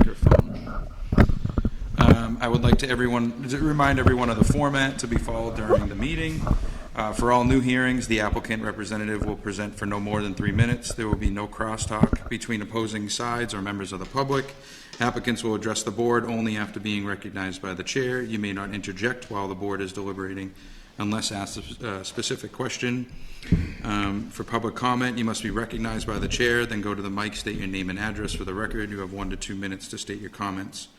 microphone. I would like to remind everyone of the format to be followed during the meeting. For all new hearings, the applicant representative will present for no more than 3 minutes. There will be no crosstalk between opposing sides or members of the public. Applicants will address the board only after being recognized by the chair. You may not interject while the board is deliberating unless asked a specific question. For public comment, you must be recognized by the chair, then go to the mic, state your name and address for the record. You have 1 to 2 minutes to state your comments.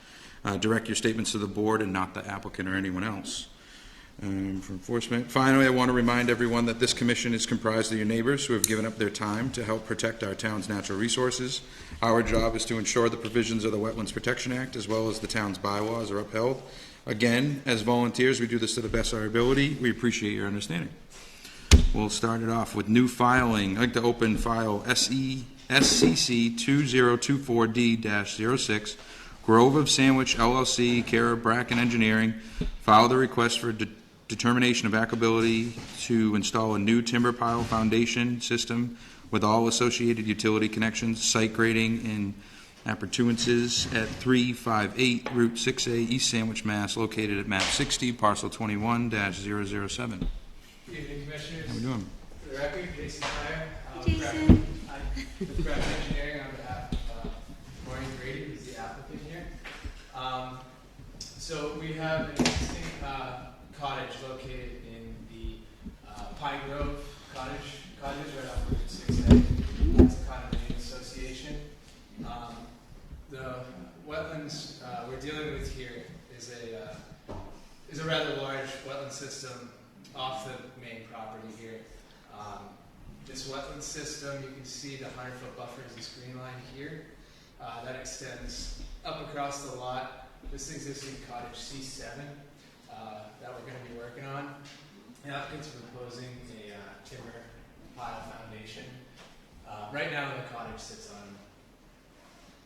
Direct your statements to the board and not the applicant or anyone else. For enforcement, finally, I want to remind everyone that this commission is comprised of your neighbors who have given up their time to help protect our town's natural resources. Our job is to ensure the provisions of the Wetlands Protection Act as well as the town's bylaws are upheld. Again, as volunteers, we do this to the best of our ability. We appreciate your understanding. We'll start it off with new filing. I'd like to open file SCC 2024D-06, Grove of Sandwich LLC, care of Bracken Engineering, filed a request for determination of applicability to install a new timber pile foundation system with all associated utility connections, site grading, and appurtenances at 358 Route 6A, East Sandwich, Mass., located at map 60, parcel 21-007. Good evening, Commissioners. How we doing? For the record, Jason Meyer. Jason. With Bracken Engineering on behalf of Maureen Grady, who's the applicant here. So we have an existing cottage located in the Pine Grove cottage right off Route 6A. It's a condominium association. The wetlands we're dealing with here is a rather large wetland system off the main property here. This wetland system, you can see the 100-foot buffer is this green line here. That extends up across the lot. This existing cottage C7 that we're going to be working on. The applicant's proposing a timber pile foundation. Right now the cottage sits on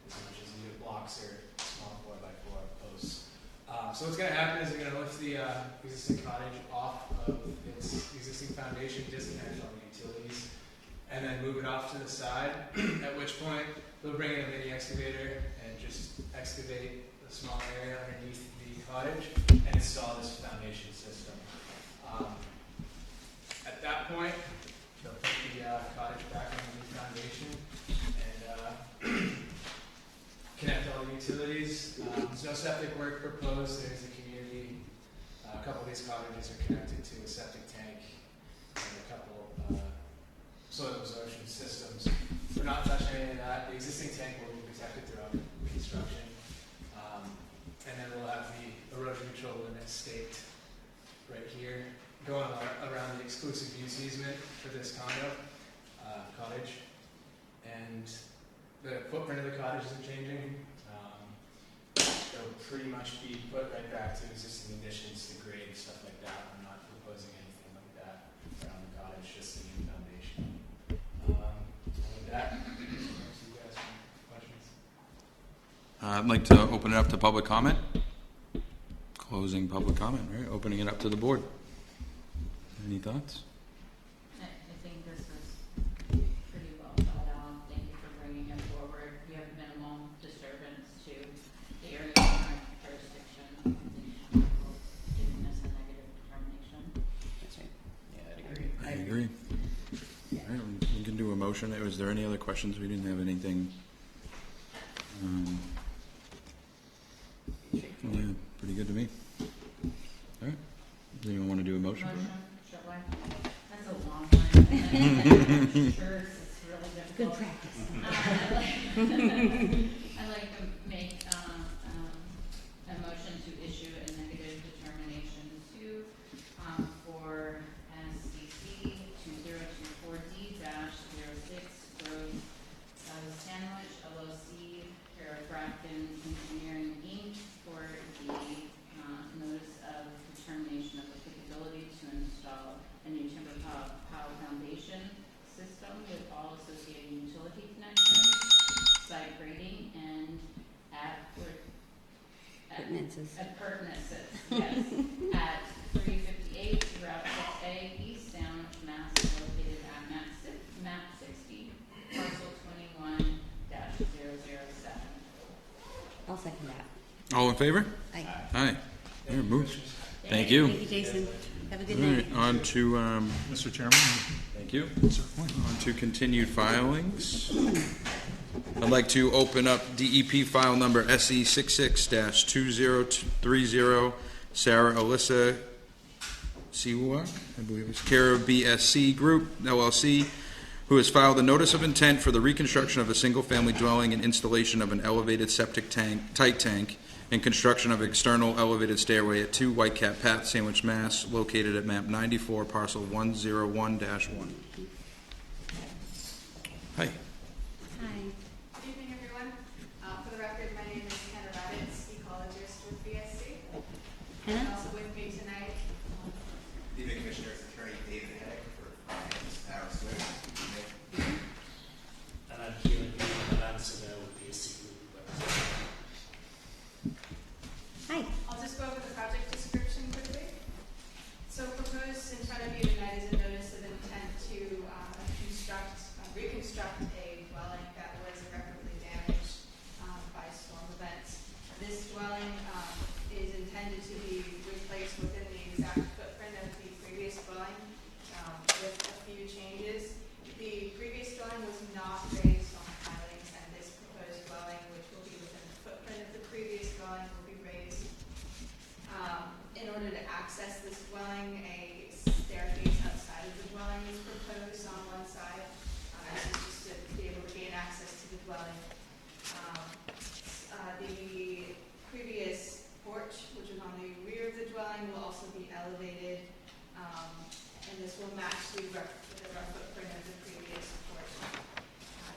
as much as unit blocks or small 4x4 posts. So what's going to happen is we're going to lift the existing cottage off of its existing foundation, disconnect all the utilities, and then move it off to the side, at which point they'll bring in a mini excavator and just excavate a small area underneath the cottage and install this foundation system. At that point, they'll put the cottage back on the new foundation and connect all the utilities. There's no septic work proposed. There's a community. A couple of these cottages are connected to a septic tank and a couple soil absorption systems. We're not touching any of that. The existing tank will be protected throughout construction. And then we'll have the erosion control limit staked right here, going around the exclusive use easement for this condo, cottage. And the footprint of the cottage isn't changing. It'll pretty much be put right back to existing additions to grade, stuff like that. I'm not proposing anything like that around the cottage, just the new foundation. With that, you guys have questions? I'd like to open it up to public comment. Closing public comment, right? Opening it up to the board. Any thoughts? I think this is pretty well thought out. Thank you for bringing it forward. You have minimal disturbance to the area of our jurisdiction. Giving us a negative determination. That's right. Yeah, I'd agree. I agree. Yeah. All right, we can do a motion. Was there any other questions? We didn't have anything. Yeah, pretty good to me. All right. Do you want to do a motion? Motion, shall I? That's a long one. Sure, it's really difficult. Good practice. I'd like to make a motion to issue a negative determination for SCC 2024D-06 Grove of Sandwich LLC, care of Bracken Engineering Inc. for the notice of determination of applicability to install a new timber pile foundation system with all associated utility connections, site grading, and appurtenances, yes, at 358 Route 6A, East Sandwich, Mass., located at map 60, parcel 21-007. I'll second that. All in favor? Aye. Aye. Here, move. Thank you. Thank you, Jason. Have a good All night. right, on to, Mr. Chairman? thank you. On to continued filings. I'd like to open up DEP file number SE 66-2030, Sarah Alyssa Siwak, I believe it's care of BSC Group, LLC, who has filed a notice of intent for the reconstruction of a single-family dwelling and installation of an elevated septic tank, tight tank, and construction of external elevated stairway at 2 Whitecap Path, Sandwich, Mass., located at map 94, parcel 101-1. Hi. Hi. Good evening, everyone. For the record, my name is Hannah Rabbits, ecologist with BSC. And Hannah? also with me tonight, Evening, Commissioners. Attorney David Haig for Harris Swift. And I'm Keelan Lansing with BSC Group. Hi. I'll just go over the project description quickly. So proposed in front of you tonight is a notice of intent to reconstruct a dwelling that was irreparably damaged by storm events. This dwelling is intended to be replaced within the exact footprint of the previous dwelling with a few changes. The previous dwelling was not raised on pilings, and this proposed dwelling, which will be within the footprint of the previous dwelling, will be raised. In order to access this dwelling, a staircase outside of the dwelling is proposed on one side. This is just to be able to gain access to the dwelling. The previous porch, which is on the rear of the dwelling, will also be elevated, and this will match the rough footprint of the previous porch.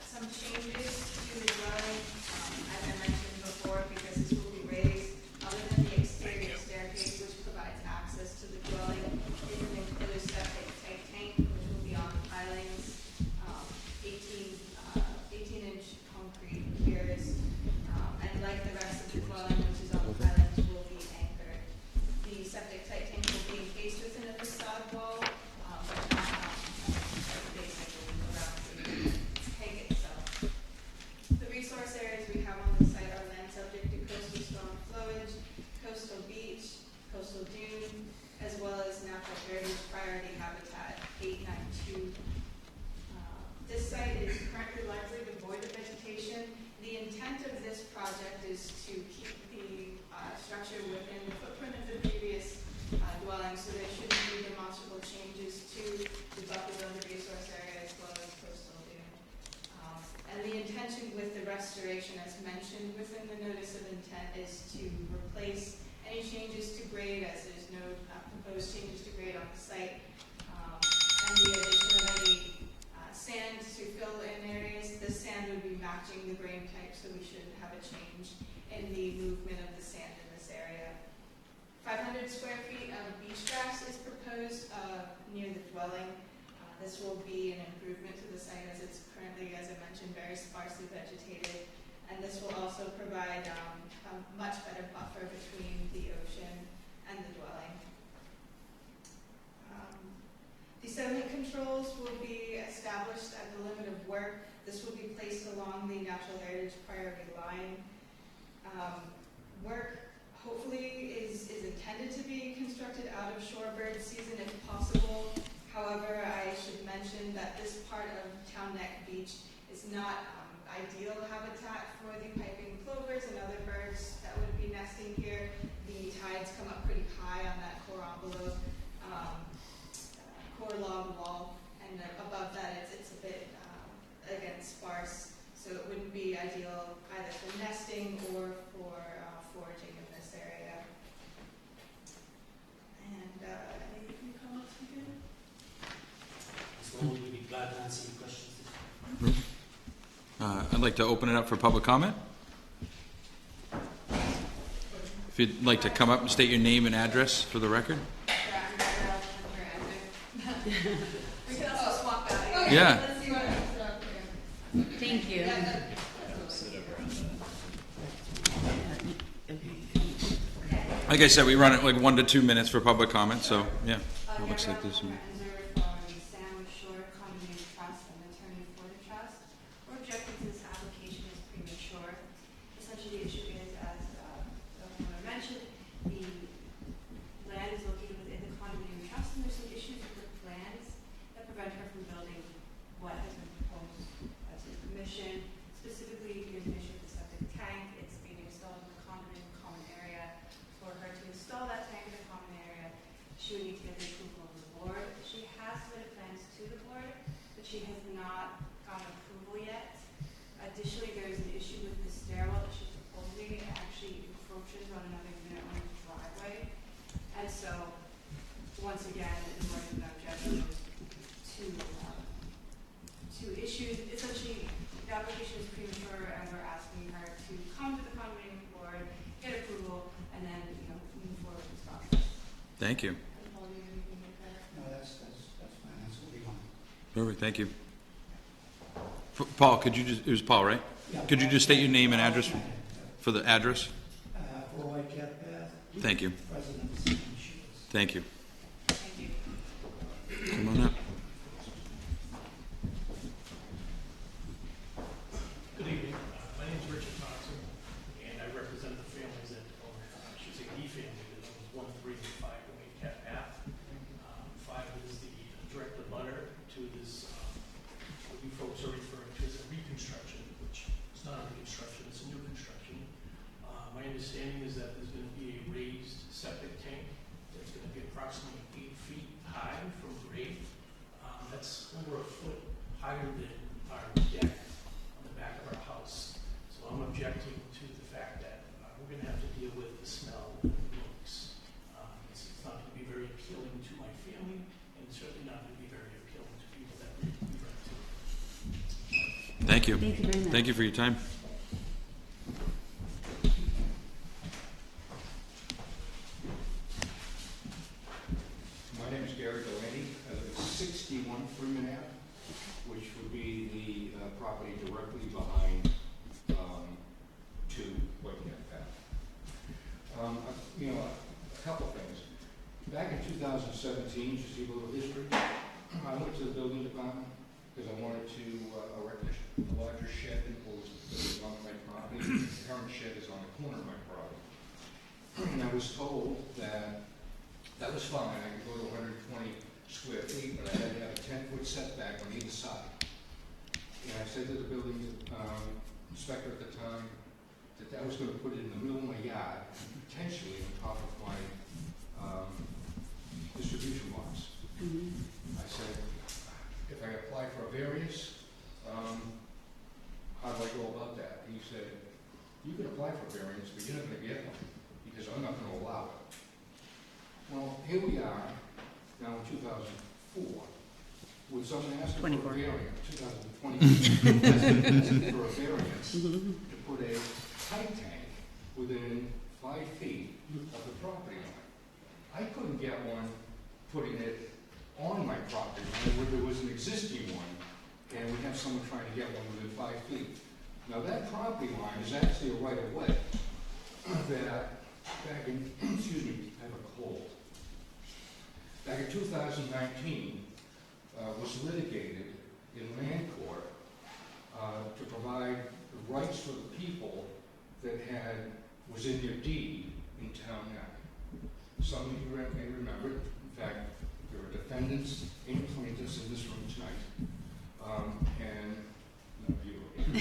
Some changes to the dwelling, as I mentioned before, because this will be raised, other than the exterior staircase, which provides access to the dwelling, is an enclosed septic tank, which will be on pilings, 18-inch concrete piers, and like the rest of the dwelling, which is on pilings, will be anchored. The septic tank will be encased within a facade wall, but not basically around the tank itself. The resource areas we have on the site are land subject to coastal storm flowage, coastal beach, coastal dune, as well as natural heritage priority habitat 892. This site is currently largely devoid of vegetation. The intent of this project is to keep the structure within the footprint of the previous dwelling, so there shouldn't be demonstrable changes to the buffer zone, the resource area, as well as coastal dune. And the intention with the restoration, as mentioned within the notice of intent, is to replace any changes to grade, as there's no proposed changes to grade on the site, and the addition of any sand to fill in areas. The sand would be matching the grain type, so we shouldn't have a change in the movement of the sand in this area. 500 square feet of beach grass is proposed near the dwelling. This will be an improvement to the site, as it's currently, as I mentioned, very sparsely vegetated. And this will also provide a much better buffer between the ocean and the dwelling. The sediment controls will be established at the limit of work. This will be placed along the natural heritage priority line. Work hopefully is intended to be constructed out of shorebird season if possible. However, I should mention that this part of Town Neck Beach is not ideal habitat for the piping plovers and other birds that would be nesting here. The tides come up pretty high on that core envelope, core log wall, and above that it's a bit, again, sparse, so it wouldn't be ideal either for nesting or for foraging in this area. And any comments from you? So we'll be glad to answer your questions. I'd like to open it up for public comment. If you'd like to come up and state your name and address for the record. We can also swap out. Yeah. Let's see what comes up here. Thank you. Like I said, we run it like 1 to 2 minutes for public comment, so yeah, it looks like this. Sandwich Shore Condominium Trust and attorney for the trust. We're objecting to this application as premature. Essentially, the issue is Thank you. Paul, do you have anything like that? No, that's fine, that's what we want. Perfect, thank you. Paul, could you just, it was Paul, right? Could you just state your name and address for the address? 4 Whitecap Path, Thank you, President of St. Shields. thank you. Thank you. Come on up. Good evening. My name is Richard Thompson, and I represent the families that own, I should say the family that owns 1, 3, and 5 Wayne Cat Path. 5 is the direct abutter to this, what you folks are referring to as a reconstruction, which is not a reconstruction, it's a new construction. My understanding is that there's going to be a raised septic tank that's going to be approximately 8 feet high from grade. That's over a foot higher than our deck on the back of our house. So I'm objecting to the fact that we're going to have to deal with the smell and the looks. It's not going to be very appealing to my family, and it's certainly not going to be very appealing to people that we rent to. Thank you. Thank you very much. Thank you for your time. My name is Gary Delaney. I live at 61 Freeman Ave, which would be the property directly behind 2 Whitecap Path. A couple things. Back in 2017, just to give a little history, I went to the building department because I wanted to erect a larger shed that was on my property. The current shed is on the corner of my property. And I was told that that was fine, I could go to 120 square feet, but I had to have a 10-foot setback on either side. And I said to the building inspector at the time that that was going to put it in the middle of my yard, potentially on top of my distribution box. I said, if I apply for a variance, how do I go about that? He said, you can apply for a variance, but you're not going to get one, because I'm not going to allow it. Well, here we are, now in 2004, with someone asking for a 24. variance, 2020, asking for a variance to put a tight tank within 5 feet of the property line. I couldn't get one putting it on my property line where there was an existing one, and we have someone trying to get one within 5 feet. Now that property line is actually a right of way that back in, excuse me, I have a cold. Back in 2019, was litigated in land court to provide the rights for the people that was in their deed in town now. Some of you may remember it. In fact, there are defendants and plaintiffs in this room tonight, and none of you. And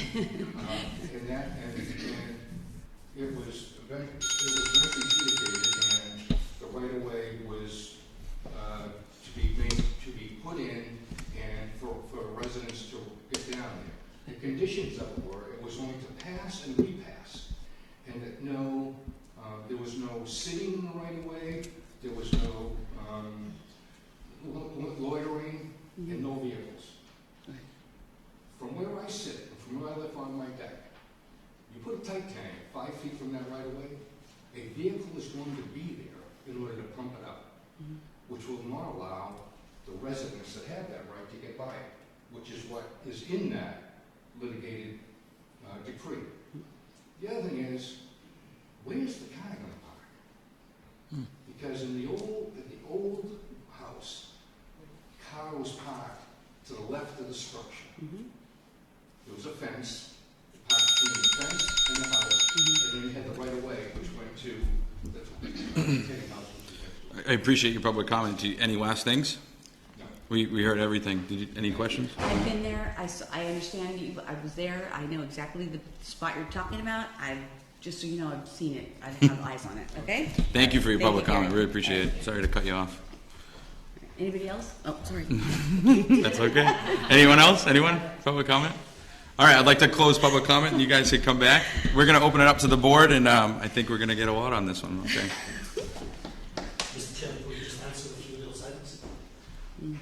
it was eventually litigated, and the right of way was to be put in, and for residents to get down there. The conditions of it were it was only to pass and repass, and that there was no sitting in the right of way, there was no loitering, and no vehicles. From where I sit, and from where I live on my deck, you put a tight tank 5 feet from that right of way, a vehicle is going to be there in order to pump it up, which will not allow the residents that have that right to get by it, which is what is in that litigated decree. The other thing is, where's the car going to park? Because in the old house, the car was parked to the left of the structure. There was a fence, parked between the fence and the house, and then you had the right of way, which went to the retaining house, which is next door. I appreciate your public comment. Any last things? No. We heard everything. Any questions? I've been there. I understand you. I was there. I know exactly the spot you're talking about. Just so you know, I've seen it. I have eyes on it. Okay. Thank you for your Thank public you, comment. Gary. Really appreciate it. Sorry to cut you off. Anybody else? Oh, sorry. That's okay. Anyone else? Anyone? Public comment? All right, I'd like to close public comment, and you guys can come back. We're going to open it up to the board, and I think we're going to get a lot on this one. Okay. Mr. Chairman, will you just answer a few of those items?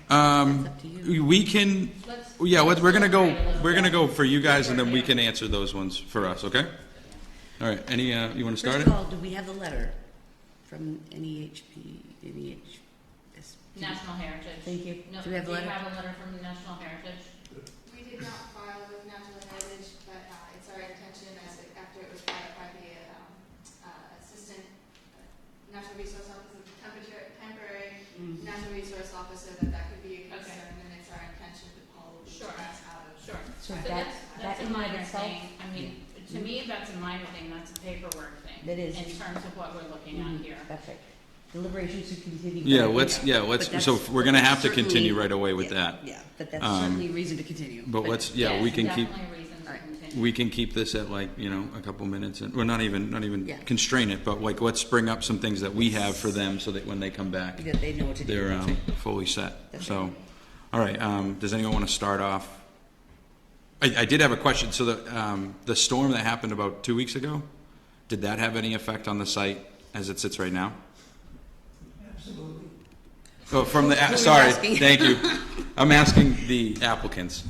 That's up to you. We can. Yeah, we're gonna go for you guys, and then we can answer those ones for us. Okay. All right. Any? You want to start First it? of all, do we have the letter from NEHP? National Heritage. Thank you. No, Do we have a letter? have a letter from the National Heritage? We did not file with Natural Heritage, but it's our intention, after it was brought up by the Assistant Natural Resource Officer, temporary Natural Resource Officer, that could be a Okay. concern, and it's our intention to pull the Sure. grass out of. Sure. So So that that's a in and of minor itself- thing. I mean, to me, that's a minor thing. That's a paperwork thing. That is. In terms of what we're looking at here. That's right. Deliberations should continue. Yeah, but- let's, but so that's- we're gonna have to certainly- continue right away with yeah, that. Yeah, but that's Um, certainly a reason to continue. But let's, yeah, we Yes, can keep, definitely a reason to Alright. continue. we can keep this at like, a couple minutes, and, well, not even Yeah. constrain it, but like, let's bring up some things that we have for them so that when they come back, That they know what to do. they're, That's right. fully set. That's So, all right, does anyone want to start off? I did have a question. So the storm that happened about 2 weeks ago, did that have any effect on the site as it sits right now? Absolutely. Oh, from the, Who are you sorry, asking? thank you. I'm asking the applicants.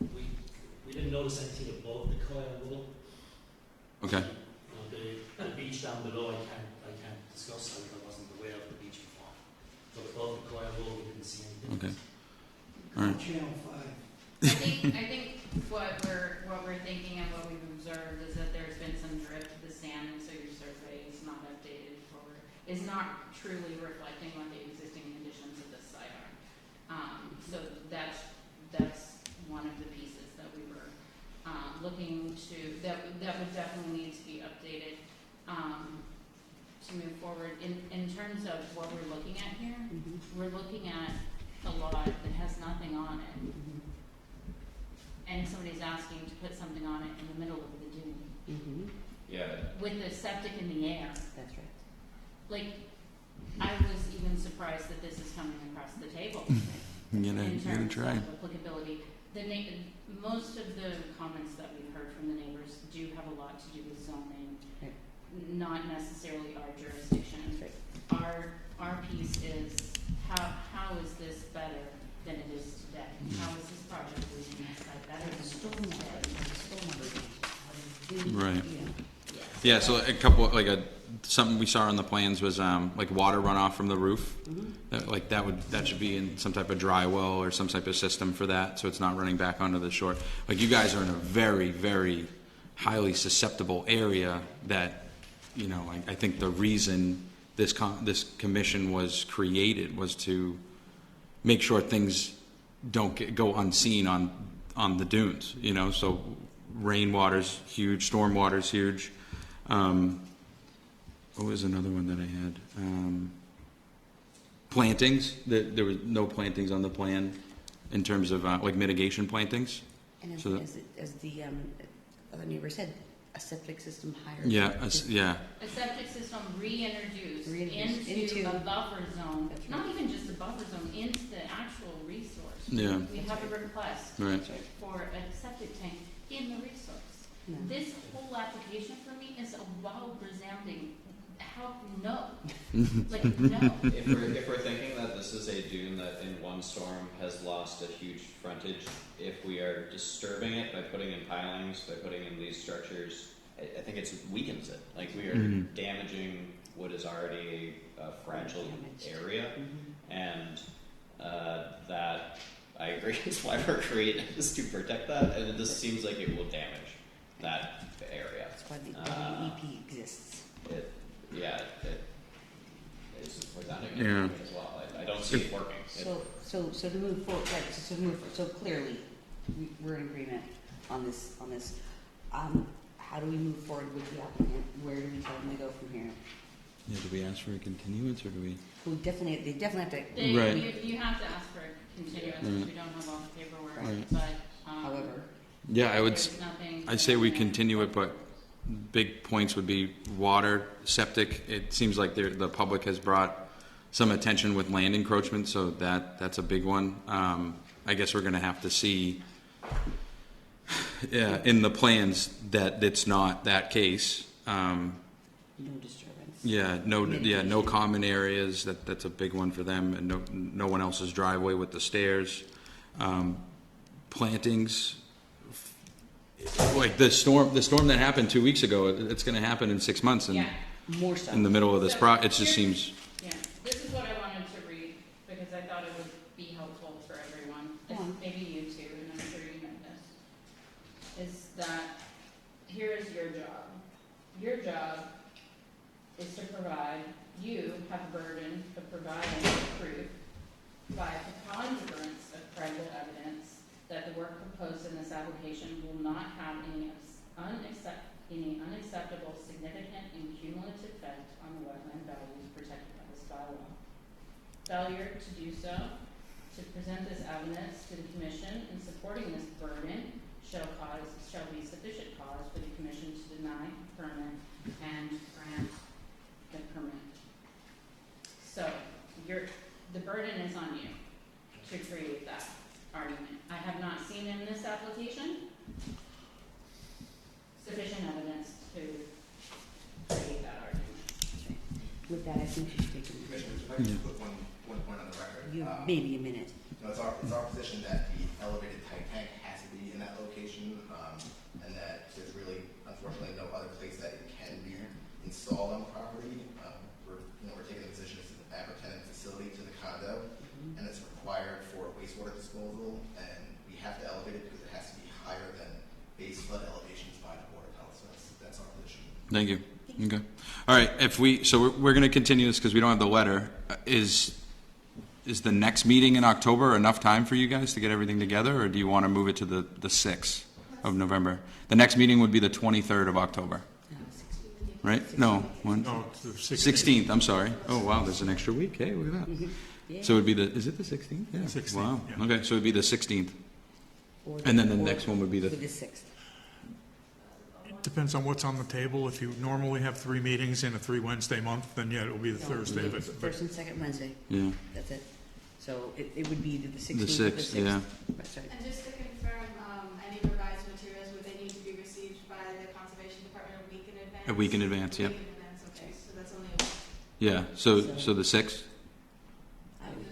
We didn't notice anything above the Coyle Wall. Okay, The beach down below, I can't discuss, I wasn't aware of the beach before. But above the Coyle Wall, we didn't see anything. okay. All right. Channel 5. I think what we're thinking and what we've observed is that there's been some drift to the sand, and so your survey is not updated is not truly reflecting what the existing conditions of the site are. So that's one of the pieces that we were looking to, that would definitely need to be updated to move forward. In terms of what we're looking at here, Mhm. we're looking at a lot that has nothing on it. Mhm. And somebody's asking to put something on it in the middle of the dune Mhm. Yeah, with the septic in the air. That's right. Like, I was even surprised that this is coming across the table I'm gonna in terms try. of applicability. Most of the comments that we've heard from the neighbors do have a lot to do with zoning, Right. not necessarily our jurisdiction. That's right. Our piece is how is this better than it is today? How is this project leaving us better than it is today? Right. Yeah. Yeah, so a couple, something we saw on the plans was, like water runoff from the roof. Mhm. That should be in some type of dry well or some type of system for that, so it's not running back onto the shore. Like, you guys are in a very, very highly susceptible area that, I think the reason this commission was created was to make sure things don't go unseen on the dunes, so rainwater's huge, stormwater's huge. What was another one that I had? Plantings, there was no plantings on the plan in terms of like mitigation plantings. And So as the other neighbor said, a septic system higher. Yeah, yeah, A septic system reintroduced Reintroduced into into- a buffer zone, That's not right. even just a buffer zone, into the actual resource. yeah, We have a request right. for a septic tank in the resource. No. This whole application for me is a wild resounding, how, no. Like, no. If we're thinking that this is a dune that in one storm has lost a huge frontage, if we are disturbing it by putting in pilings, by putting in these structures, I think it weakens it. Like, we are Mhm. damaging what is already a fragile Damaged. area, Mhm. and that, I agree, is why we're created, is to protect that, and it just seems like it will damage that area. That's why the EP exists. It is resounding Yeah. as well. I don't see it working. So to move forward, right, so clearly, we're in agreement on this. How do we move forward with the applicant? Where do we tell them to go from here? Yeah, do we ask for a continuance or do we? They definitely have to, Right. You have to ask for a continuance, because we don't have all the paperwork, Right. but, however, Yeah, there's nothing. I'd say we continue it, but big points would be water, septic. It seems like the public has brought some attention with land encroachment, so that's a big one. I guess we're gonna have to see in the plans that it's not that case. no disturbance. No common areas, that's a big one for them, and no one else's driveway with the stairs. Plantings, like the storm that happened 2 weeks ago, it's gonna happen in 6 months, and Yeah, More so. in the middle of this it just seems, yeah. This here's your job. Your job is to provide, you have a burden of providing proof by preponderance of credible evidence that the work proposed in this application will not have any unacceptable, significant, and cumulative effect on the wetland values protected by this bylaw. Failure to do so, to present this evidence to the commission in supporting this burden shall be sufficient cause for the commission to deny the permit and grant the permit. So, the burden is on you to create that argument. I have not seen in this application sufficient evidence to create that argument. With that, I think you should take a Commissioners, if I could just put one point on the record. You, maybe a minute. No, it's our position that the elevated tight tank has to be in that location, and that there's really, unfortunately, no other place that it can be installed on the property. We're taking the position as an appurtenant facility to the condo, and it's required for wastewater disposal, and we have to elevate it because it has to be higher than base flood elevations by the Board of Health. So that's our position. Thank you. Okay. All right. So we're going to continue this because we don't have the letter. Is the next meeting in October enough time for you guys to get everything together, or do you want to move it to the 6th of November? The next meeting would be the 23rd of October. Right? No. No, it's the 16th. I'm sorry. Oh, wow. There's an extra week. Hey, look at that. Yeah. So it would be is it the 16th? Yeah. 16th, Wow. yeah. Okay. So it would be the 16th. Or And then the or next one would be the- For the 6th. Depends on what's on the table. If you normally have 3 meetings in a 3 Wednesday month, then yeah, it'll be the Thursday. It's the first and second Wednesday. Yeah. That's it. So it would be either the 16th The or the 6th, 6th. yeah. That's right. And just to confirm, any revised materials, would they need to be received by the Conservation Department a week in advance? A week in advance, A yep. week in advance, okay, so that's only a week. Yeah. So the 6th? I would go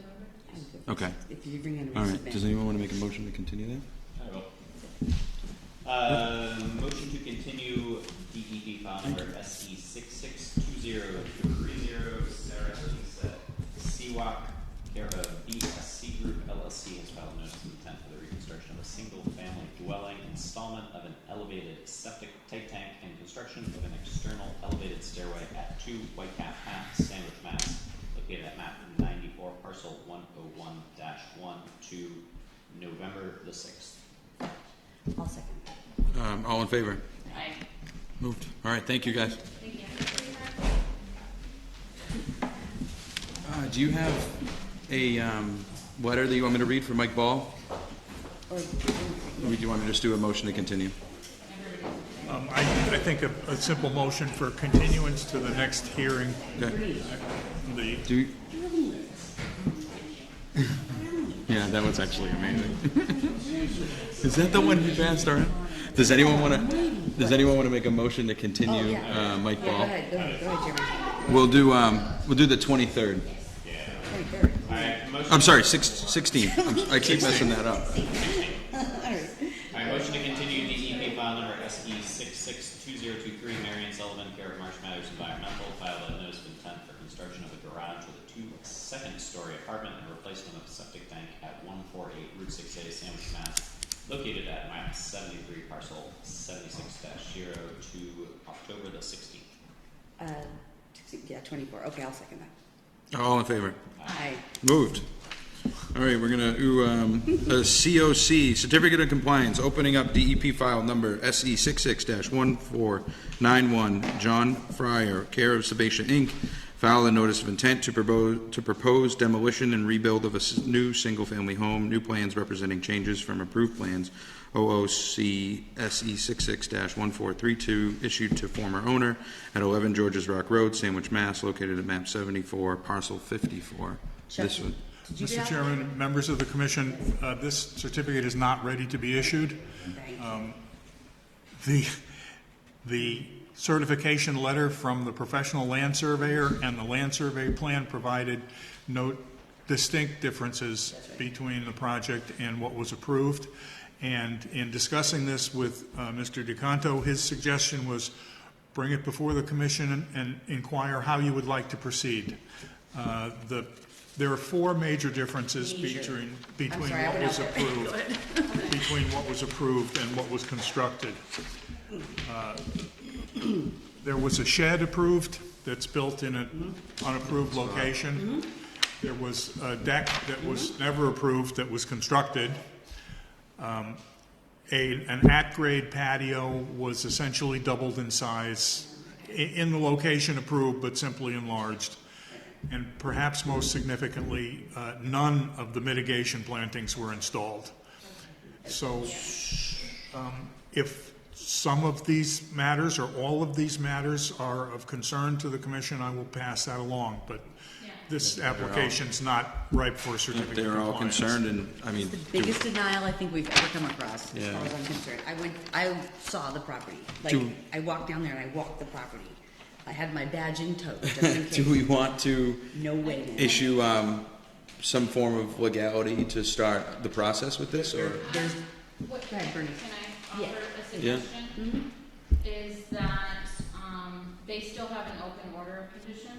for the Okay. 6th. If you bring in a All recent right. Does anyone want to make a motion to continue that? I will. Motion to continue DEP file number SE 662030 Sarah Lisa Seawalk, care of BSC Group LLC has filed notice of intent for the reconstruction of a single-family dwelling, installment of an elevated septic tank, and construction of an external elevated stairway at 2 Whitecap Ave, Sandwich, Mass, located at map 94, parcel 101-1 to November the 6th. I'll second that. All in favor? Aye. Moved. All right. Thank you, guys. Thank you. Do you have a letter that you want me to read for Mike Ball? Or, Or do you want to just do a motion to continue? I think a simple motion for continuance to the next hearing. Okay. The Do you... Yeah, that one's actually amazing. Is that the one you passed around? Does anyone want to make a motion to continue Mike Go Ball? ahead, Jeremy. We'll do the 23rd. 23rd. I'm sorry, 16th. I keep messing that up. I motion to continue DEP file number SE 662023 Marion Sullivan, care of Marsh Matters Environmental, filed a notice of intent for construction of a garage with a 2-second-story apartment and replacement of a septic tank at 148 Route 6A, Sandwich, Mass, located at map 73, parcel 76-0 to October the 16th. Yeah, 24. Okay, I'll second that. All in favor? Aye. Moved. All right, we're going to do a COC, Certificate of Compliance, opening up DEP file number SE 66-1491, John Fryer, care of Sebastian Inc., file a notice of intent to propose demolition and rebuild of a new single-family home, new plans representing changes from approved plans, OOC SE 66-1432, issued to former owner at 11 Georges Rock Road, Sandwich, Mass., located at map 74, parcel 54. This one. Mr. Chairman, members of the commission, this certificate is not ready to be issued. The certification letter from the professional land surveyor and the land survey plan provided no distinct differences between the project and what was approved. And in discussing this with Mr. DeCanto, his suggestion was bring it before the commission and inquire how you would like to proceed. There are 4 major differences between what was approved and what was constructed. There was a shed approved that's built in an unapproved location. There was a deck that was never approved that was constructed. An at-grade patio was essentially doubled in size in the location approved, but simply enlarged. And perhaps most significantly, none of the mitigation plantings were installed. So if some of these matters or all of these matters are of concern to the commission, I will pass that along. But this application's not ripe for a certificate of They're all compliance. concerned, and, I mean, The biggest denial I think we've ever come across, as Yeah. far as I'm concerned. I saw the property. Like, Do- I walked down there and I walked the property. I had my badge in tow, just in case. do we want to No way, man. issue some form of legality to start the process with this, or? There's, What, Go ahead, Bernie. can I Yeah. offer a Yeah. suggestion? Is that, they still have an open order petition?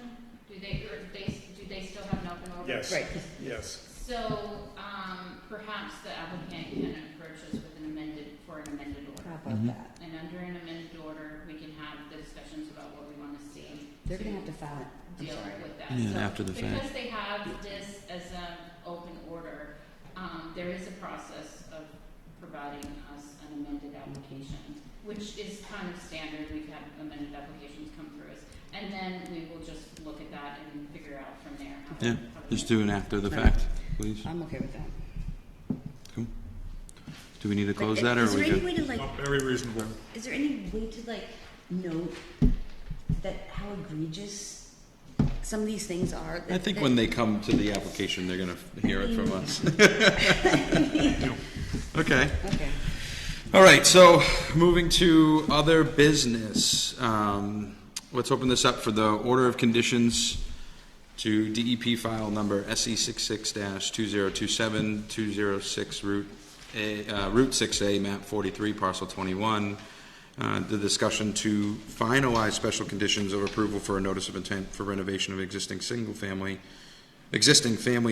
Do they still have an open order? Yes. right, Yes. So, perhaps the applicant can approach us with an amended order. how about that? And under an amended order, we can have the discussions about what we want to see. They're gonna have to file it. I'm Deal sorry. with that. Yeah, So after the fact. Because they have this as an open order, there is a process of providing us an amended application, which is kind of standard. We've had amended applications come through us. And then we will just look at that and figure out from there. Yeah, just do an after the fact, please. I'm okay with that. Cool. Do we need to close But that, or is are we there any good? way to like, Not very reasonable. is there any way to like note that how egregious some of these things are? I think when they come to the application, they're gonna hear it from us. Okay. Okay. All right, so moving to other business. Let's open this up for the order of conditions to DEP file number SE 66-2027, 206 Route 6A, map 43, parcel 21. The discussion to finalize special conditions of approval for a notice of intent for renovation of existing family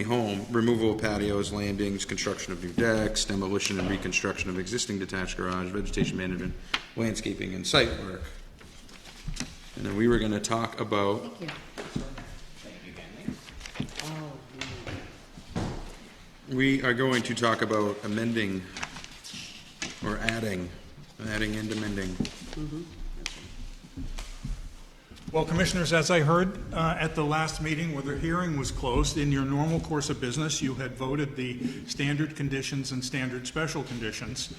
home, removal of patios, landings, construction of new decks, demolition and reconstruction of existing detached garage, vegetation management, landscaping, and site work. And then we were going to talk about, Thank you. Thank you, Candy. Oh, we are going to talk about amending or adding and amending. Well, Commissioners, as I heard at the last meeting where the hearing was closed, in your normal course of business, you had voted the standard conditions and standard special conditions.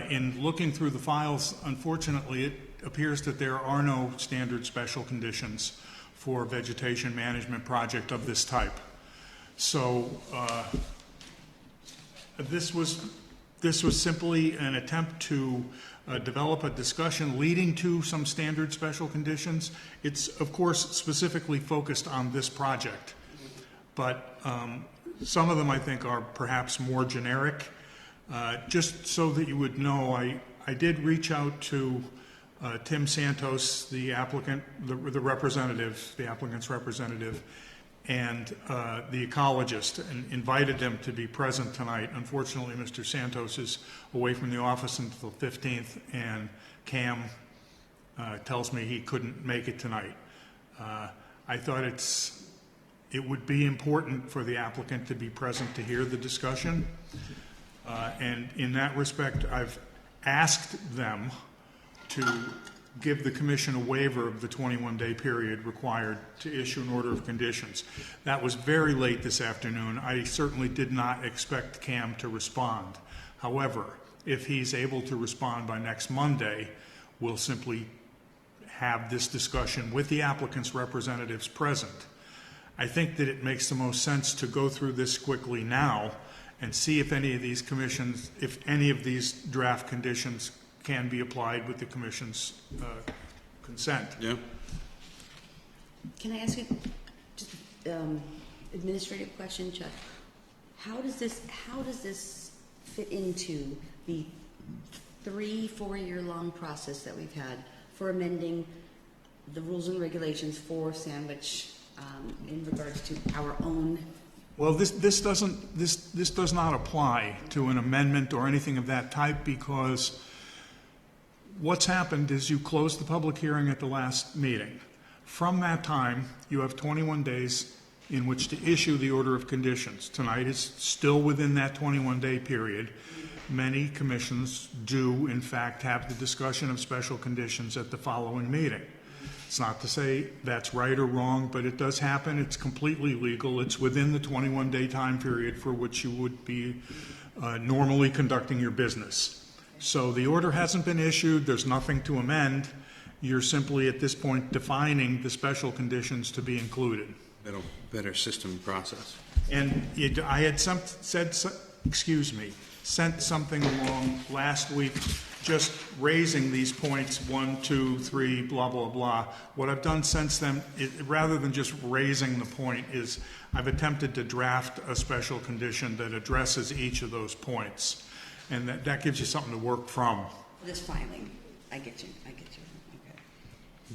In looking through the files, unfortunately, it appears that there are no standard special conditions for a vegetation management project of this type. So this was simply an attempt to develop a discussion leading to some standard special conditions. It's, of course, specifically focused on this project, but some of them, I think, are perhaps more generic. Just so that you would know, I did reach out to Tim Santos, the applicant, the representative, the applicant's representative, and the ecologist, and invited them to be present tonight. Unfortunately, Mr. Santos is away from the office until the 15th, and Cam tells me he couldn't make it tonight. I thought it would be important for the applicant to be present to hear the discussion, and in that respect, I've asked them to give the commission a waiver of the 21-day period required to issue an order of conditions. That was very late this afternoon. I certainly did not expect Cam to respond. However, if he's able to respond by next Monday, we'll simply have this discussion with the applicant's representatives present. I think that it makes the most sense to go through this quickly now and see if any of these draft conditions can be applied with the commission's consent. Yeah? can I ask you just administrative question, Chuck? How does this fit into the 3-4 year long process that we've had for amending the rules and regulations for Sandwich in regards to our own? Well, this does not apply to an amendment or anything of that type, because what's happened is you closed the public hearing at the last meeting. From that time, you have 21 days in which to issue the order of conditions. Tonight is still within that 21-day period. Many commissions do, in fact, have the discussion of special conditions at the following meeting. It's not to say that's right or wrong, but it does happen. It's completely legal. It's within the 21-day time period for which you would be normally conducting your business. So the order hasn't been issued. There's nothing to amend. You're simply at this point defining the special conditions to be included. Better system process. And I had sent something along last week, just raising these points, 1, 2, 3, blah, blah, blah. What I've done since then, rather than just raising the point, is I've attempted to draft a special condition that addresses each of those points. And that gives you something to work from. This filing, I get you, okay.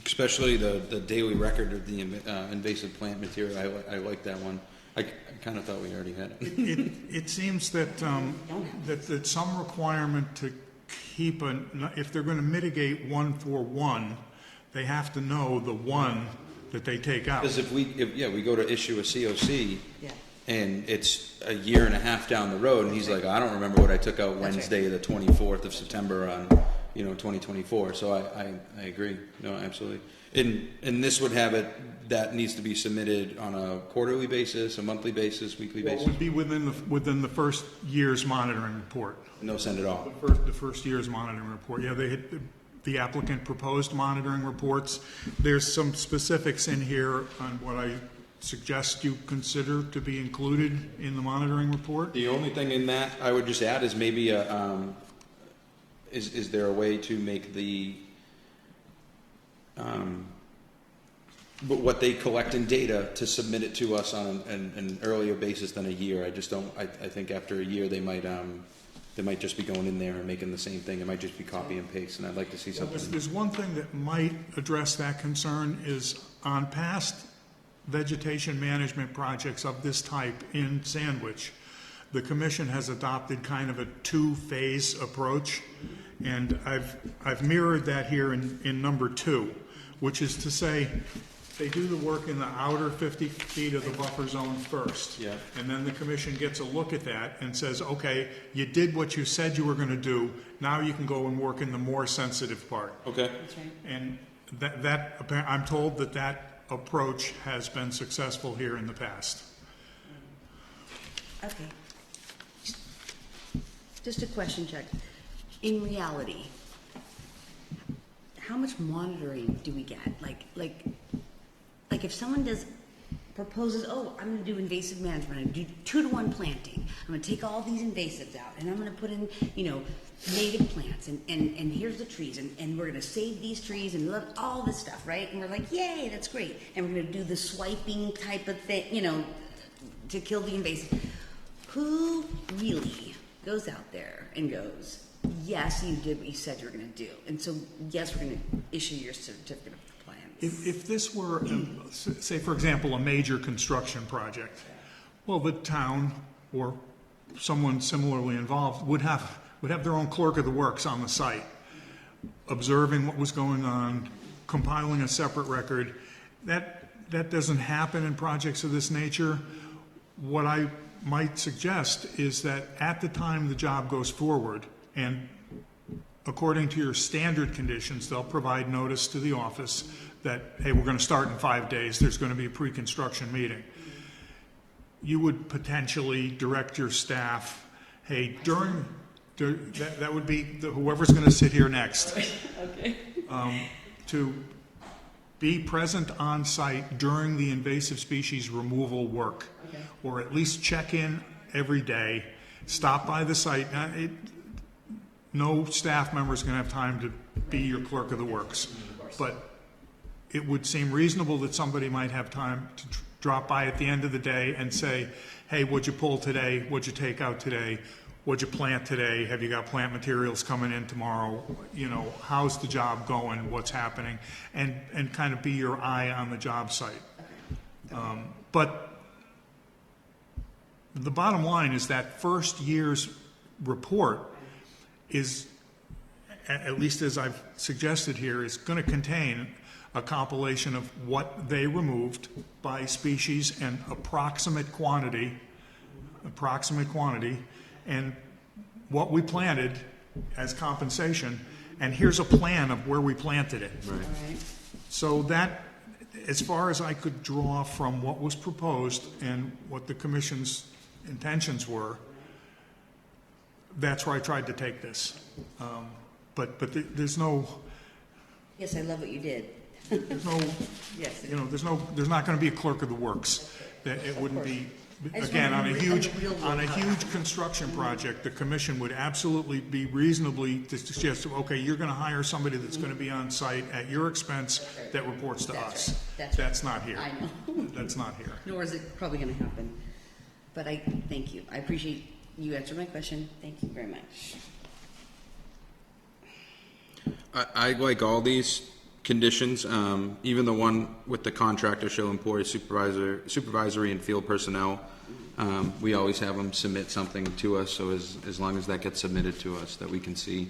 Especially the daily record of the invasive plant material. I like that one. I kind of thought we already had it. It seems that, that some requirement to keep if they're going to mitigate 1 for 1, they have to know the one that they take out. Because if we go to issue a COC, Yeah. and it's a year and a half down the road, and he's like, I don't remember what I took out Wednesday, the 24th of September on 2024. So I agree. No, absolutely. And this would have it, that needs to be submitted on a quarterly basis, a monthly basis, weekly Well, basis? it would be within the first year's monitoring report. No send at all. The first year's monitoring report. Yeah, the applicant proposed monitoring reports. There's some specifics in here on what I suggest you consider to be included in the monitoring report. The only thing in that I would just add is maybe is there a way to make but what they collect in data to submit it to us on an earlier basis than a year? I just don't. I think after a year they might just be going in there and making the same thing. It might just be copy and paste, and I'd like to see something. There's one thing that might address that concern is on past vegetation management projects of this type in Sandwich, the commission has adopted kind of a 2-phase approach, and I've mirrored that here in number 2, which is to say they do the work in the outer 50 feet of the buffer zone first. Yeah. And then the commission gets a look at that and says, okay, you did what you said you were going to do. Now you can go and work in the more sensitive part. Okay. That's right. And I'm told that approach has been successful here in the past. Okay. Just a question, Chuck. In reality, how much monitoring do we get? Like if someone proposes, oh, I'm going to do invasive management, I'm going to do 2-to-1 planting, I'm going to take all these invasives out, and I'm going to put in, native plants, and here's the trees, and we're going to save these trees, and all this stuff, right? And we're like, yay, that's great. And we're going to do the swiping type of thing, to kill the invasive. Who really goes out there and goes, yes, you did what you said you were going to do, and so, yes, we're going to issue your certificate of compliance? If this were, say, for example, a major construction project, well, the town or someone similarly involved would have their own clerk of the works on the site, observing what was going on, compiling a separate record. That doesn't happen in projects of this nature. What I might suggest is that at the time the job goes forward, and according to your standard conditions, they'll provide notice to the office that, hey, we're going to start in 5 days, there's going to be a pre-construction meeting. You would potentially direct your staff, hey, that would be whoever's going to sit here next. Okay. To be present on site during the invasive species removal work. Okay. Or at least check in every day, stop by the site. No staff member is going to have time to be your clerk of the works, but it would seem reasonable that somebody might have time to drop by at the end of the day and say, hey, what'd you pull today? What'd you take out today? What'd you plant today? Have you got plant materials coming in tomorrow? How's the job going? What's happening? And kind of be your eye on the job site. But the bottom line is that first year's report at least as I've suggested here, is going to contain a compilation of what they removed by species and approximate quantity, and what we planted as compensation, and here's a plan of where we planted it. All right. So that, as far as I could draw from what was proposed and what the commission's intentions were, that's where I tried to take this. But there's no, Yes, I love what you did. there's no, Yes. you know, there's not going to be a clerk of the works. That it wouldn't be, I just again, on a wanna re- huge, on the real world on a how- huge construction project, the commission would absolutely be reasonably to suggest, okay, you're going to hire somebody that's going to be on site at your expense that reports to That's us. right. That's right. That's not here. I know. That's not here. Nor is it probably going to happen. But I thank you. I appreciate you answered my question. Thank you very much. I like all these conditions, even the one with the contractor shall employ supervisory and field personnel. We always have them submit something to us, so as long as that gets submitted to us, that we can see.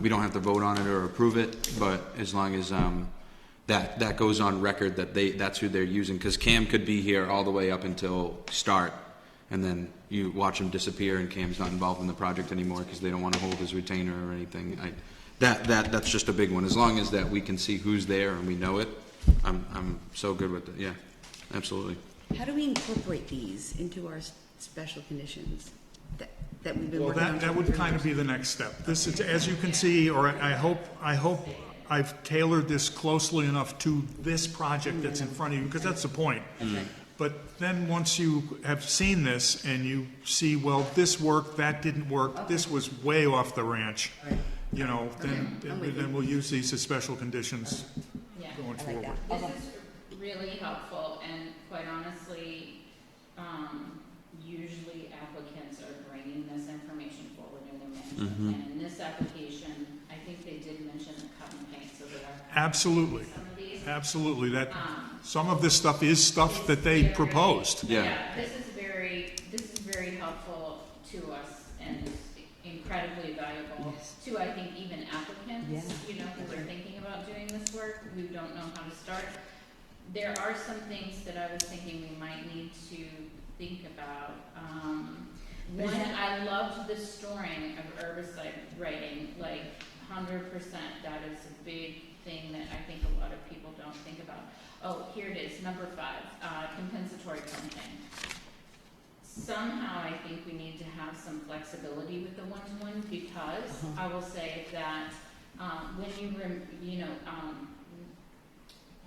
We don't have to vote on it or approve it, but as long as that goes on record that that's who they're using, because Cam could be here all the way up until start, and then you watch him disappear and Cam's not involved in the project anymore because they don't want to hold his retainer or anything. That's just a big one. As long as that we can see who's there and we know it, I'm so good with it. Yeah, absolutely. How do we incorporate these into our special conditions that we've been Well, working on? that would kind of be the next step. This is, as you can see, or I hope I've tailored this closely enough to this project that's in front of you, because that's the point. But then once you have seen this and you see, well, this worked, that didn't work, this was way off the ranch, you know, then we'll use these as special conditions Yeah. going I like forward. that. This is really helpful, and quite honestly, usually applicants are bringing this information forward in their management. And in this application, I think they did mention the cut and paint, so there are Absolutely, some of these. absolutely. That, some of this stuff is stuff that they proposed. Yeah. This is very helpful to us and incredibly valuable to, I think, even applicants, you know, who are thinking about doing this work, who don't know how to start. There are some things that I was thinking we might need to think about. One, I loved the storing of herbicide writing, like 100%. That is a big thing that I think a lot of people don't think about. Oh, here it is, number 5, compensatory planting. Somehow I think we need to have some flexibility with the one-to-one, because I will say that when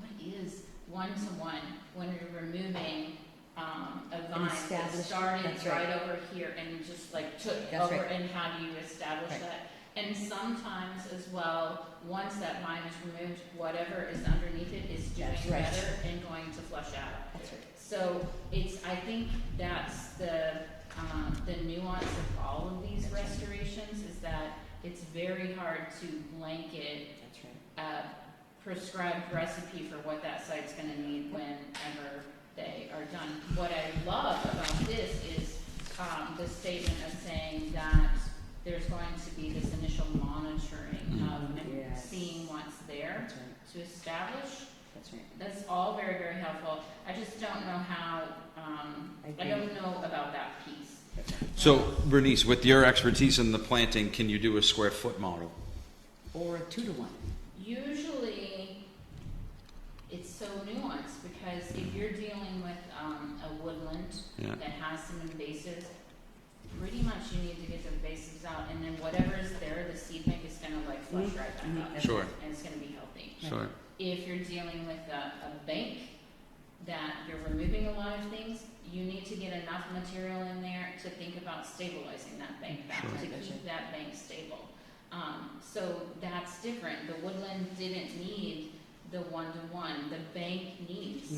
what is one-to-one when you're removing a vine that started right over here and just like took over, and how do you establish that? And sometimes as well, once that vine is removed, whatever is underneath it is doing better and going to flush out. So I think that's the nuance of all of these restorations, is that it's very hard to blanket prescribed recipe for what that site's going to need whenever they are done. What I love about this is the statement of saying that there's going to be this initial monitoring of and seeing what's there to establish. That's all very, very helpful. I just don't know how, I don't know about that piece. So, Bernice, with your expertise in the planting, can you do a square foot model? Or a 2-to-1. Usually, it's so nuanced, because if you're dealing with a woodland that has some invasives, pretty much you need to get the invasives out, and then whatever is there, the seed bank is going to like flush right back up. Sure. And it's going to be healthy. Sure. If you're dealing with a bank that you're removing a lot of things, you need to get enough material in there to think about stabilizing that bank back, to keep that bank stable. So that's different. The woodland didn't need the one-to-one. The bank needs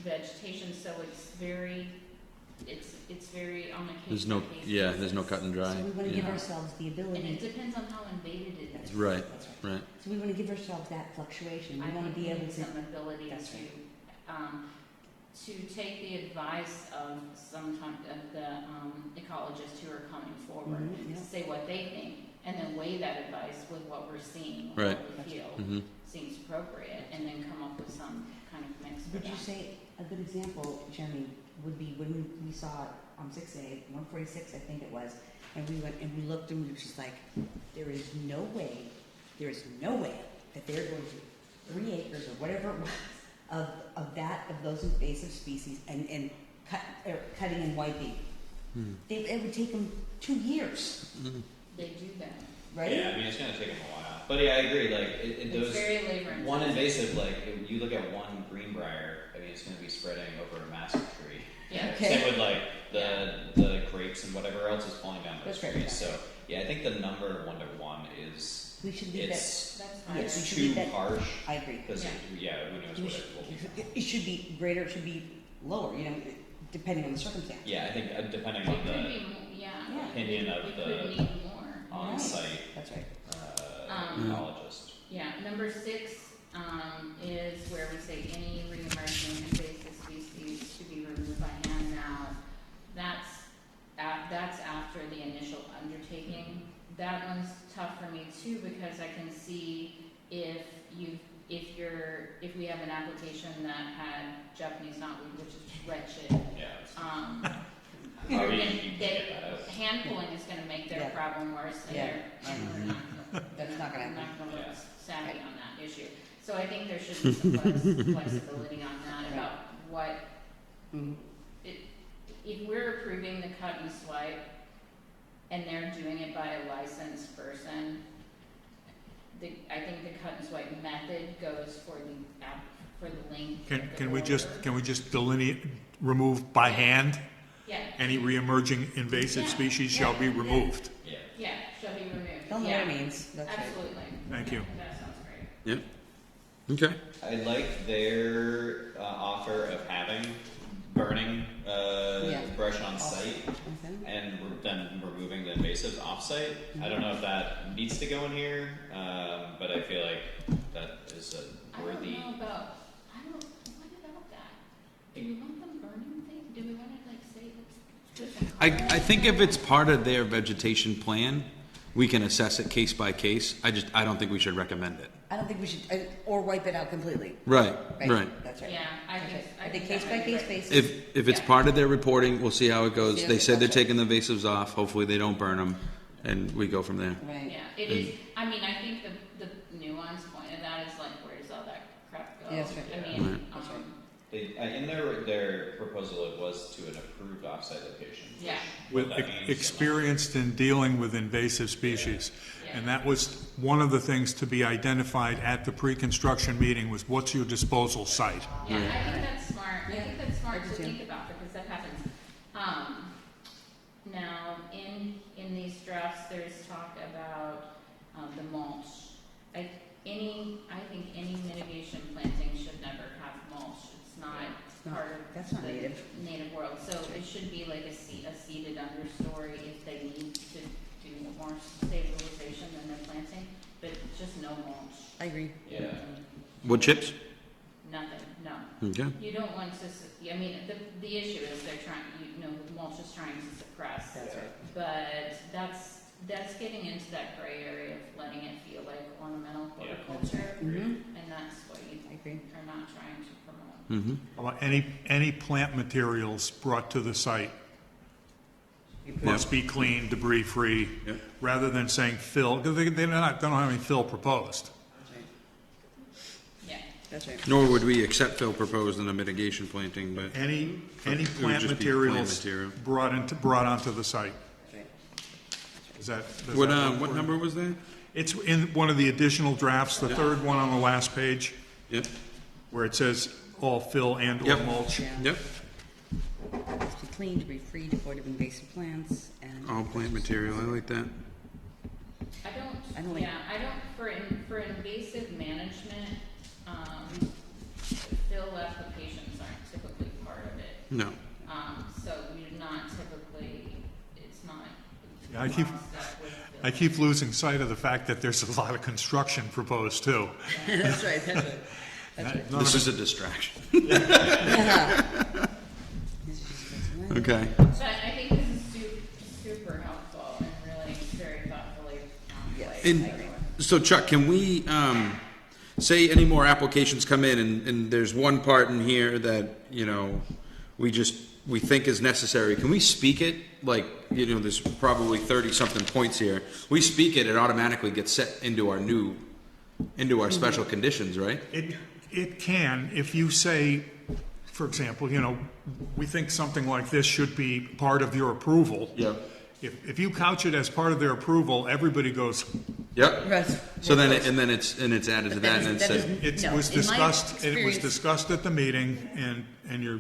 vegetation, so it's very on a case by case. There's no cut and dry. So we want to give ourselves the And ability. it depends on how invaded it is. Right. So we want to give ourselves that fluctuation. We I want think to be we able need to. some ability to take the advice of some of the ecologists who are coming forward to say what they think, and then weigh that advice with what we're seeing, Right. what we feel Mhm. seems appropriate, and then come up with some kind of mix for Would you that. say, a good example, Jeremy, would be when we saw it on 6A, 146, I think it was, and we went and we looked and we were just like, there is no way that they're going to 3 acres or whatever it was of those invasive species and cutting and wiping. It would take them 2 years, They do that. right? Yeah, I mean, it's gonna take them a while. But yeah, I agree, like, It's those, very labor intensive. one invasive, like, if you look at one greenbrier, I mean, it's gonna be spreading over a massive tree. Yeah. Okay. Same with like the grapes and whatever else is falling down those That's right. trees. So yeah, I think the number 1 to 1 is We should leave that, it's That's fine. yes, we it's should leave too that, harsh I agree. because Yeah. who knows We what should- it will be. It should be greater, it should be lower, you know, depending on the circumstance. Yeah, I think depending It on could the be, Yeah. opinion we of could the need more. on-site That's right. ecologist. Yeah, number 6, is where we say any re-emerging invasive species to be removed by hand now. That's after the initial undertaking. That one's tough for me too, because I can see if we have an application that had Japanese knotweed, which is wretched, Yeah. you're Oh, gonna, you can get that out. hand pulling is gonna make their Yeah. problem worse, and Yeah. we're not gonna That's not gonna I'm happen. not gonna look Yeah. savvy on that issue. So I think there should be some flexibility on that about what, Mhm. if we're approving the cut and swipe and they're doing it by a licensed person, I think the cut and swipe method goes for the length. of the Can we border. just delineate, remove by hand? Yeah, Any re-emerging invasive Yeah. species shall be removed. Yeah. yeah, shall be removed. They'll know Yeah, what it means, that's right. absolutely. Thank you. That sounds great. Yep. Okay. I like their offer of having burning Yeah. brush on site Okay. and then removing the invasives off site. I don't know if that needs to go in here, but I feel like that is a worthy. I don't know about, what about that? Do we want them burning things? Do we want to like say it's? I think if it's part of their vegetation plan, we can assess it case by case. I don't think we should recommend it. I don't think we should, or wipe it out completely. Right, Right? right. That's right. Yeah, I That's think, right. I I think think case that by might be case right. basis. If it's Yeah. part of their reporting, we'll see how it goes. Yeah, They said they're that's right. taking the invasives off. Hopefully they don't burn them, and we go from there. Right. Yeah, it is, I mean, I think the nuance point of that is like, where does all that crap go? Yeah, that's right. I Right. mean, That's right. In their proposal, it was to an approved offsite location. which Yeah. With what that means, experienced in dealing with invasive species. Yeah. And that was one of the things to be identified at the pre-construction meeting was what's your disposal site? yeah, I think that's smart, I think that's smart I to do too. think about, because that happens. Now, in these drafts, there's talk about, the mulch. I think any mitigation planting should never have mulch, it's not not- part of that's not the native. native world, so it should be like a seeded understory if they need to do more stabilization than they're planting, but just no mulch. I agree. Yeah. Wood chips? Nothing, no. Okay. You don't want to, I mean, the issue is they're trying, mulch is trying to suppress. That's right. But that's getting into that gray area of letting it feel like ornamental Yeah. horticulture, Mm-hmm. and that's what you I agree. are not trying to promote. Mm-hmm. How about any plant materials brought to the site must be clean, debris-free, Yep. rather than saying fill, because they don't have any fill proposed. That's right. Yeah, That's right. Nor would we accept Phil proposed in a mitigation planting, but Any It would plant just be plant materials material. brought onto the site. That's right. Does that what work what for you? number was that? It's in one of the additional drafts, the third one on the last page, Yep. where it says all fill and or Yep. mulch. Yeah. Yep. Must be clean, debris-free, devoid of invasive plants, and. All plant material. I like that. I I don't don't, like- yeah, I don't, for invasive management, fill applications aren't typically part of it. No. So you're not typically, it's not. Yeah, I keep losing sight of the fact that there's a lot of construction proposed too. That's right, that's right. That's right. None This of is a distraction. But Okay. I think this is super helpful and really very thoughtfully And so Chuck, can we, say any more applications come in and there's one part in here that, you know, we think is necessary, can we speak it? Like, you know, there's probably 30-something points here. We speak it, it automatically gets set into our special conditions, right? It can, if you say, for example, you know, we think something like this should be part of your approval. Yeah. If you couch it as part of their approval, everybody goes, Yep. Right. So then, it's added to that, and it's said, it No, was in my discussed, it was experience- discussed at the meeting, and you're,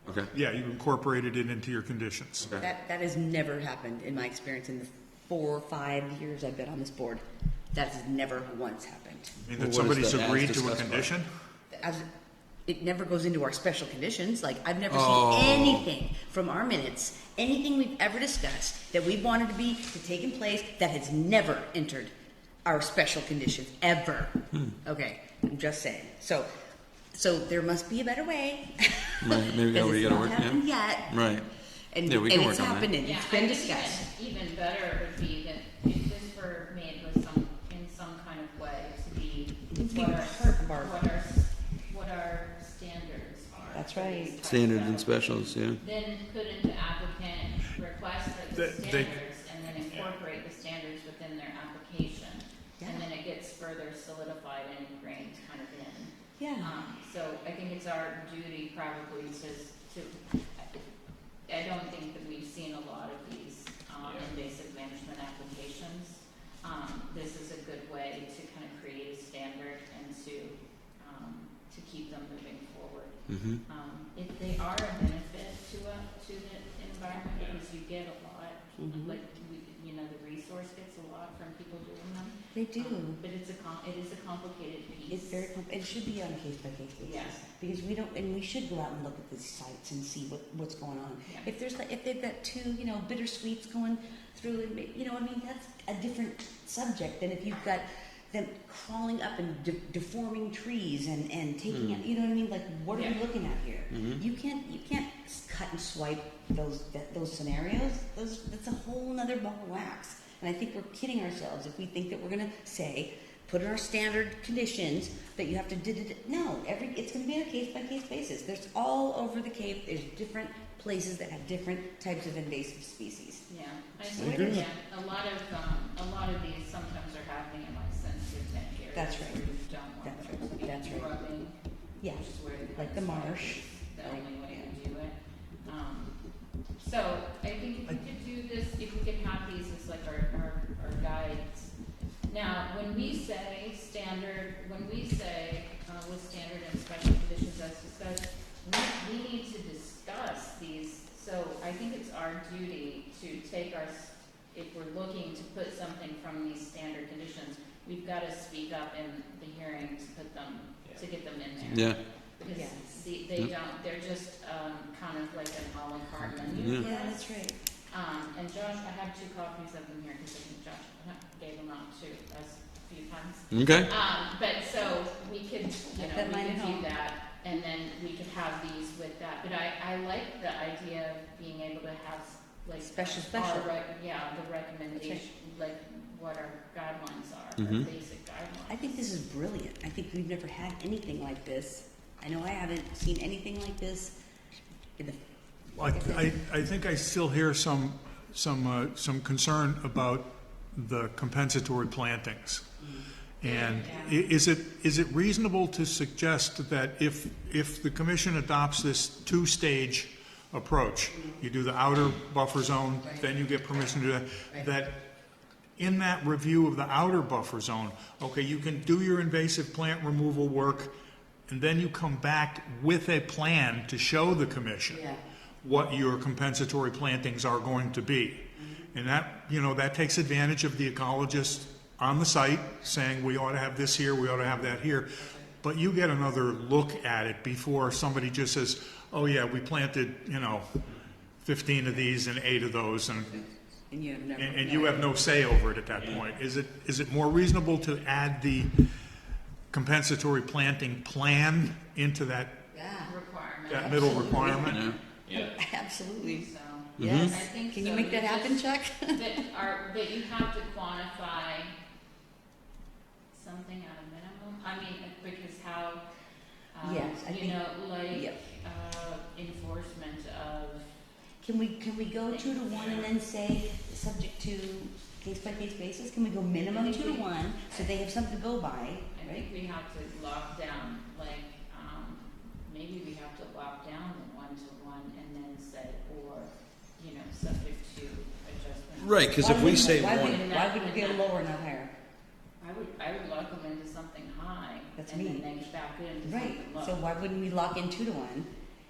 okay. yeah, you incorporated it into your conditions. Okay. That has never happened in my experience in the 4 or 5 years I've been on this board. That has never once happened. I mean, Well, that what is somebody's the as agreed to a discussed part? condition? It never goes into our special conditions. Like, I've never Oh. seen anything from our minutes, anything we've ever discussed that we wanted to take in place that has never entered our special conditions, ever. Okay, I'm just saying. So there must be a better way. Right, maybe Because we it's gotta not work, yeah. happened yet. Right. And, Yeah, we and can it's work on that. happened and Yeah, it's been I think discussed. even better would be that if this were made with in some kind of way to be Needs to be what part of our- what our standards are. That's for right. these types Standards of- and specials, yeah. Then couldn't the applicant request for the They- standards and then incorporate the standards within their application? Yeah. And then it gets further solidified and ingrained kind of in. Yeah. So I think it's our duty probably to, I don't think that we've seen a lot of these invasive management applications. This is a good way to kind of create a standard and to keep them moving forward. Mm-hmm. If they are a benefit to the environment, because you get a lot, Mhm. like, the resource gets a lot from people doing them. They do. But it is a complicated piece. It's very it should be on a case by case basis. Yes. Because we should go out and look at these sites and see what's going on. Yeah. If they've got 2, bittersweets going through, and that's a different subject than if you've got them crawling up and deforming trees and taking out, you know what I mean? Like, what are we Yeah. looking at here? Mhm. You can't cut and swipe those scenarios. That's a whole nother ball of wax. And I think we're kidding ourselves if we think that we're going to say, put in our standard conditions that you have to no, it's going to be on a case by case basis. There's all over the Cape. There's different places that have different types of invasive species. Yeah, I agree. Yeah, a lot of these sometimes are happening in like sensitive neck areas. That's right. Where you don't want That's them right. to be That's right. rubbing, Yeah, which is where like the marsh. the only way to do it. So I think if we could do this, if we could have these as like our guides. Now, when we say with standard and special conditions as discussed, we need to discuss these. So I think it's our duty to take if we're looking to put something from these standard conditions, we've got to speak up in the hearing to get them in there. Yeah. Because Yes. they don't, they're just kind of like an a la carte menu. Yeah, that's right. And Josh, I have 2 copies of them here because I think Josh gave them out to us a few times. Okay. But so we could, That we might could help. do that, and then we could have these with that. But I like the idea of being able to have like Special. the recommendation, like what our guidelines are, our Mhm. basic guidelines. I think this is brilliant. I think we've never had anything like this. I know I haven't seen anything like this in the. I think I still hear some concern about the compensatory plantings. And is it reasonable to suggest that if the commission adopts this 2-stage approach, you do the outer buffer zone, then you get permission to do that, that in that review of the outer buffer zone, okay, you can do your invasive plant removal work, and then you come back with a plan to show the commission Yeah. what your compensatory plantings are going to be. And that takes advantage of the ecologist on the site saying we ought to have this here, we ought to have that here. But you get another look at it before somebody just says, oh yeah, we planted, 15 of these and 8 of those, and you have no say over it at that point. Is it more reasonable to add the compensatory planting plan into that Requirement. middle requirement? Yeah. Absolutely. So, Yes. I think Can you so. make that happen, Chuck? But you have to quantify something at a minimum? I mean, because how, Yes, I you think- know, like, yep. enforcement of, Can we go 2 to 1 and then say, subject to case-by-case basis? Can we go minimum 2 to 1, so they have something to go by, I right? think we have to lock down, like, maybe we have to lock down the 1 to 1 and then say, or, you know, subject to adjustment. Right, because if we say Why one, wouldn't- Why would we go lower, not higher? I would lock them into something high. That's and me. then they get back into Right, something low. so why wouldn't we lock in 2 to 1,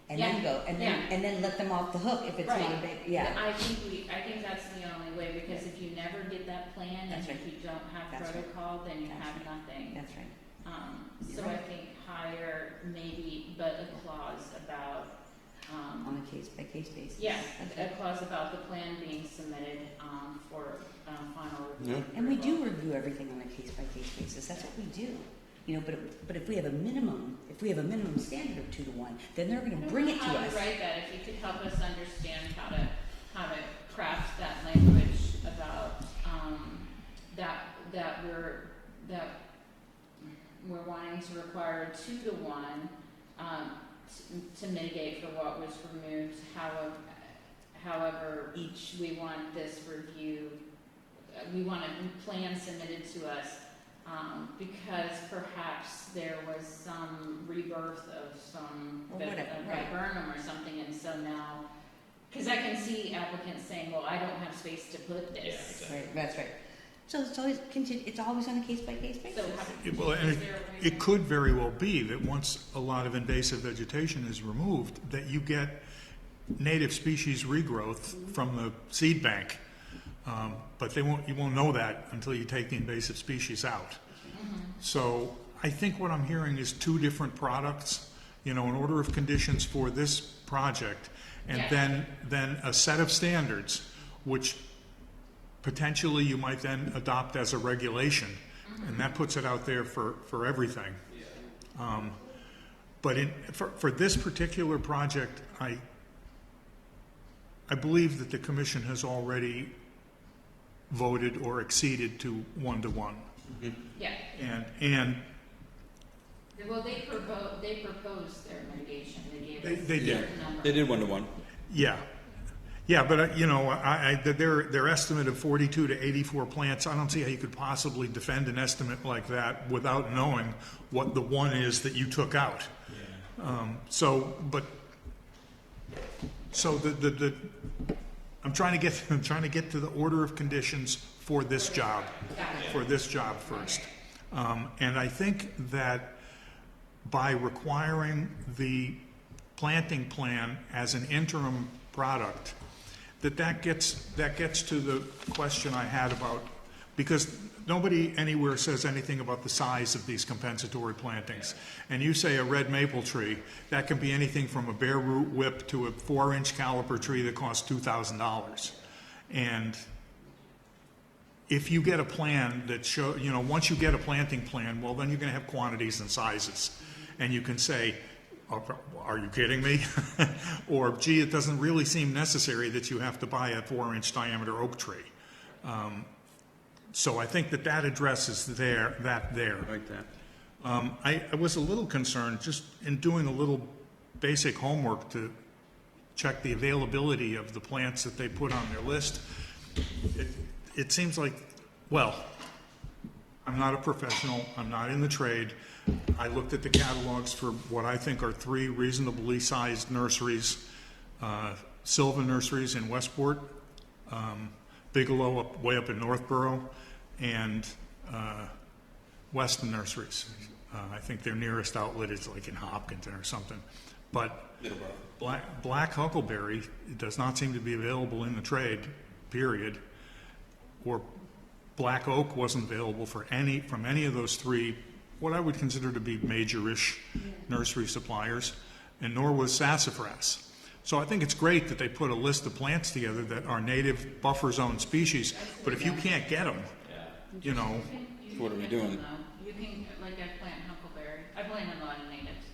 and then Yeah, go, and then let them off the hook if it's not a Right. big, yeah. I think that's the only way, because if you never get that plan and That's right. if you don't have That's right. protocol, then you That's have right. nothing. That's right. So I think higher maybe, but a clause about, On a case-by-case basis. yeah, That's a right. clause about the plan being submitted, for, final review. Yeah. And we do review everything on a case-by-case basis, that's what we do. You know, but if we have a minimum standard of 2 to 1, then they're gonna bring it to How us. to write that, if you could help us understand how to craft that language about, that we're wanting to require 2 to 1, to mitigate for what was removed, however, we want this review, we want a plan submitted to us, because perhaps there was some rebirth of some Or whatever, by right. Burnham or something, and so now, because I can see applicants saying, well, I don't have space to put this. Yeah, exactly. Right, that's right. So it's always on a case-by-case basis. So how, Well, and is there a way it could very well be that once a lot of invasive vegetation is removed, that you get native species regrowth from the seed bank. But you won't know that until you take the invasive species out. So I think what I'm hearing is 2 different products, you know, an order of conditions for this project, and Yeah. then a set of standards, which potentially you might then adopt as a regulation, and that puts it out there for everything. But for this particular project, I believe that the commission has already voted or exceeded to 1 to 1. yeah. And Well, they proposed their mitigation, they gave us They a did. certain number. they did 1 to 1. yeah, but you know, their estimate of 42 to 84 plants, I don't see how you could possibly defend an estimate like that without knowing what the one is that you took out. So I'm trying to get to the order of conditions for this job, first. And I think that by requiring the planting plan as an interim product, that gets to the question I had about, because nobody anywhere says anything about the size of these compensatory plantings. And you say a red maple tree, that can be anything from a bare root whip to a 4-inch caliper tree that costs $2,000. And if you get a plan that show, you know, once you get a planting plan, well, then you're going to have quantities and sizes. And you can say, are you kidding me? Or, gee, it doesn't really seem necessary that you have to buy a 4-inch diameter oak tree. So I think that addresses that there. I like that. I was a little concerned, just in doing a little basic homework to check the availability of the plants that they put on their list. It seems like, well, I'm not a professional, I'm not in the trade. I looked at the catalogs for what I think are 3 reasonably sized nurseries. Sylvan Nurseries in Westport, Bigelow way up in Northborough, and Weston Nurseries. I think their nearest outlet is like in Hopkinton or something. But black huckleberry does not seem to be available in the trade, period. Or black oak wasn't available from any of those 3, what I would consider to be major-ish nursery suppliers, and nor was sassafras. So I think it's great that they put a list of plants together that are native buffer zone species, but if you can't get them, you know, What are we doing? You can, like I plant huckleberry, I plant a lot of natives.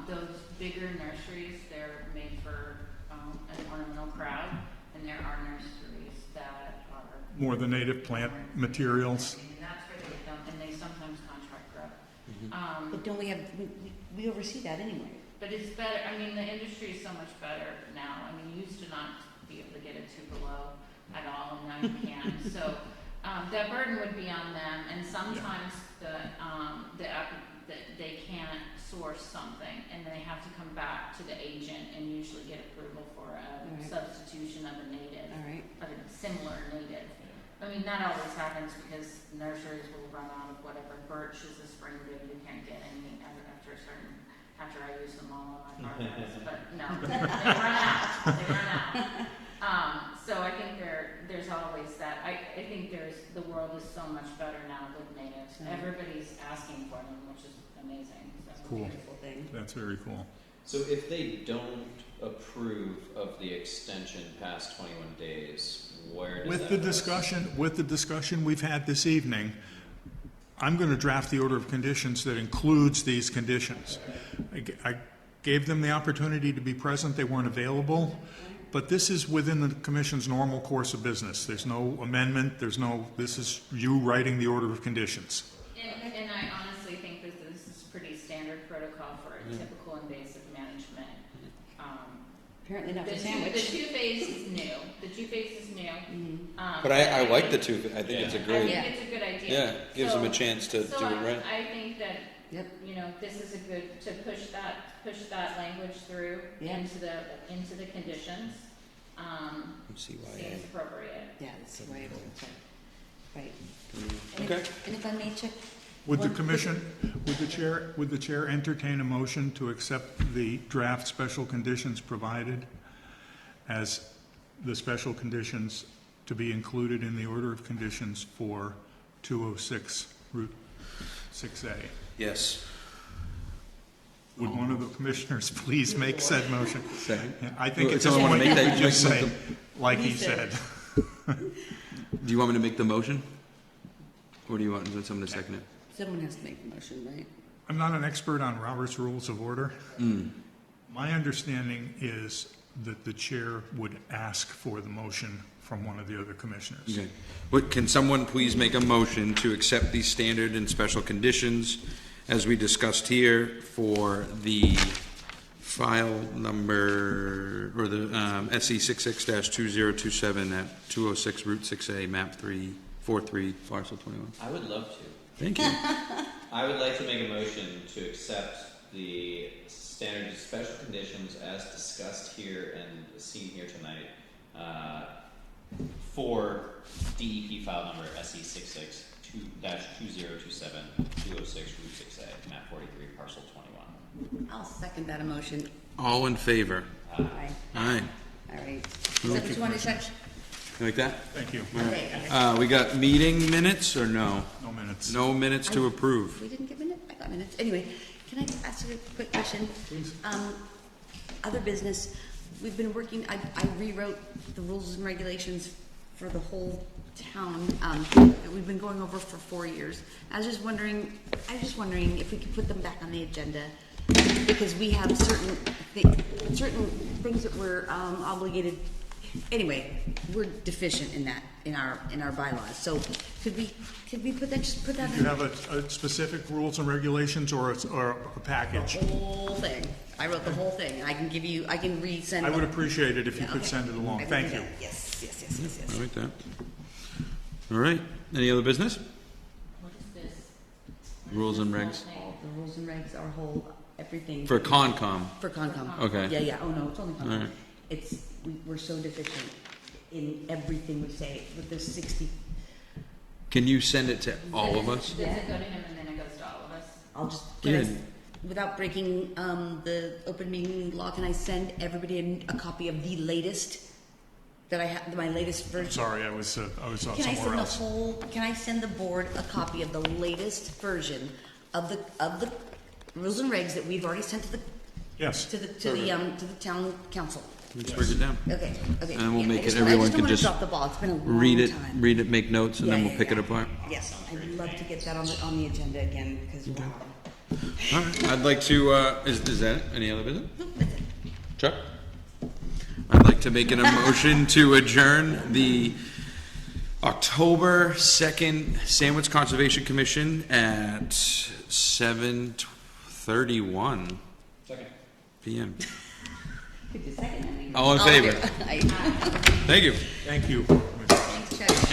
Those bigger nurseries, they're made for, an ornamental crowd, and there are nurseries that are. more the native plant materials. And that's where they don't, and they sometimes But don't we have, we oversee that anyway. But it's better, I mean, the industry is so much better now. I mean, you used to not be able to get it too below at all, and now you can. So, that burden would be on them, and sometimes they can't source something, and they have to come back to the agent and usually get approval for a Right. substitution of a native, All right. of a similar native. I mean, that always happens because nurseries will run out of whatever. Birch is a spring dip, you can't get any after I use them all on my farm beds, but no, they run out. So I think there's always that. I think the world is so much better now with natives. Mhm. Everybody's asking for them, which is amazing. So. Cool. Beautiful thing. That's very cool. So if they don't approve of the extension past 21 days, where does With that the put us? discussion we've had this evening, I'm going to draft the order of conditions that includes these conditions. I gave them the opportunity to be present, they weren't available, but this is within the commission's normal course of business. There's no amendment, this is you writing the order of conditions. And I honestly think that this is pretty standard protocol for a typical invasive management. Apparently not The for sandwich. two-phase is new. The two-phase is new. But I like the two, I think it's a I great, think it's a good idea. yeah, gives them a So- chance to do So it right. I think that, Yep. you know, this is a good, to push that language through Yeah. into the conditions, seems appropriate. Yeah, that's the way it is. Right. Okay. And if I may check, Would the One- commission, would the chair entertain a motion to accept the draft special conditions provided as the special conditions to be included in the order of conditions for 206 Route 6A? Yes. Would one of the commissioners please make said motion? Second. I think Well, at this someone wanna point, make you that- could just make say, the- like he said. Do you want me to make the motion? Or do you want someone to second it? someone has to make the motion, right? I'm not an expert on Robert's Rules of Order. My understanding is that the chair would ask for the motion from one of the other commissioners. Okay. But can someone please make a motion to accept these standard and special conditions as we discussed here for the file number, or the SE 66-2027 at 206 Route 6A, map 343, parcel 21? I would love to. Thank you. I would like to make a motion to accept the standard special conditions as discussed here and seen here tonight for DEP file number SE 66-2027 206 Route 6A, map 43, parcel 21. I'll second that emotion. All in favor? Aye. Aye. All right. Is that what you wanted to touch? You like that? Thank you. Okay. We got meeting minutes or no? No minutes. No minutes to approve. We didn't get minutes? I got minutes. Anyway, can I ask you a quick question? Please. Other business, we've been working, I rewrote the rules and regulations for the whole town, that we've been going over for 4 years. I was just wondering if we could put them back on the agenda, because we have certain things that we're obligated. Anyway, we're deficient in that, in our bylaws. So could we put that, just put that Do in you have a specific rules and regulations or a package? the whole thing? I wrote the whole thing, and I can resend. I would appreciate it if you Yeah, could okay. send it I along. will Thank do you. that. Yes. I like that. All right. Any other business? What is this? Rules and What is regs. this whole thing? The rules and regs, our whole, everything. For Concom. For Concom. Okay. Yeah, oh no, it's only All Concom. right. We're so deficient in everything we say, with the 60, Can you send it to all of us? Does it go to him and then it goes to all of us? I'll just, Yeah. without breaking, the open meeting law, can I send everybody a copy of the latest, that I have, my latest version? Sorry, I was off Can I somewhere send else. can I send the board a copy of the latest version of the rules and regs that we've already sent to the, Yes. to the town council? Let's break it down. Okay. And we'll Yeah, make I it, just everyone don't can wanna just drop the ball. It's been a read long it, time. make notes, and then we'll pick it apart. Yes, I'd love to get that on the agenda again, because wow. All right. I'd like to, is that it? Any other business? Nope, that's it. Chuck? I'd like to make an motion to adjourn the October 2nd Sandwich Conservation Commission at 7:31 Second. p.m. Could you second that? All in favor? Aye. Thank you. Thank you.